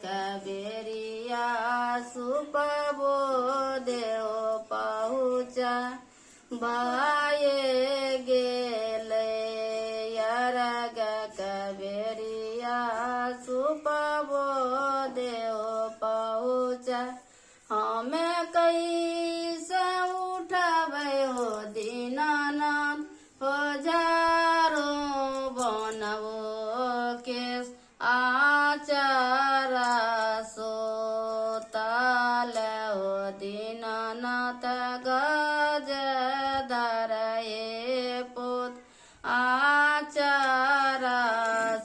कबेरिया सुपबो देव पहुँचा भाये गेले यरग कबेरिया सुपबो देव पहुँचा हमें कैसे उठबै हो दीनानाथ हो जारो बनबो केस आचारा सोताल हो दीनानाथ गजधर ये पुत आचारा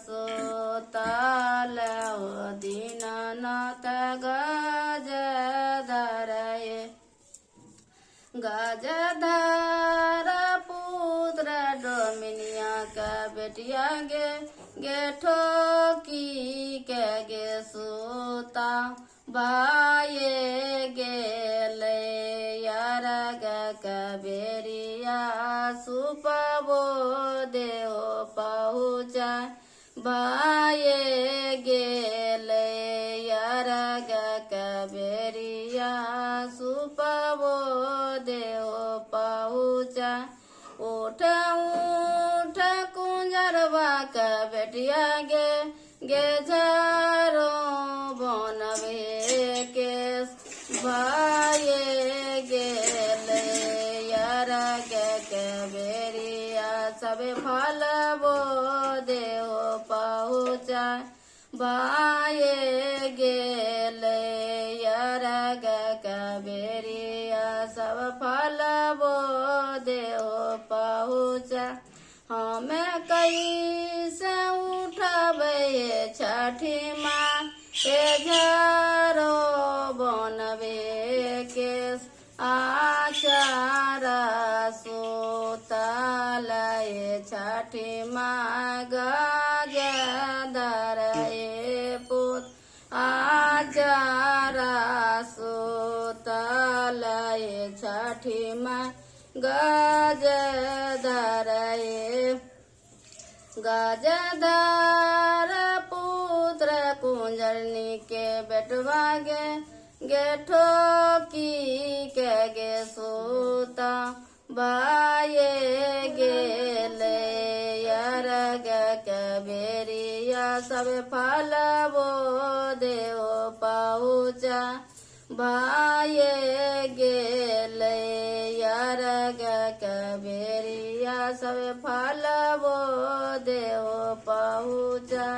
सोताल हो दीनानाथ गजधर ये गजधर पुत्र डोमिनिया का बेटिया गे ठोकी के गे सूता भाये गेले यरग कबेरिया सुपबो देव पहुँचा भाये गेले यरग कबेरिया सुपबो देव पहुँचा उठ उठ कुंजरवा का बेटिया गे झरो बनबे केस भाये गेले यरग कबेरिया सब फलबो देव पहुँचा भाये गेले यरग कबेरिया सब फलबो देव पहुँचा हमें कैसे उठबै छठी माँ के झरो बनबे केस आचारा सोताल छठी माँ गजधर ये पुत आचारा सोताल छठी माँ गजधर ये गजधर पुत्र कुंजरनी के बेटवा गे ठोकी के गे सूता भाये गेले यरग कबेरिया सब फलबो देव पहुँचा भाये गेले यरग कबेरिया सब फलबो देव पहुँचा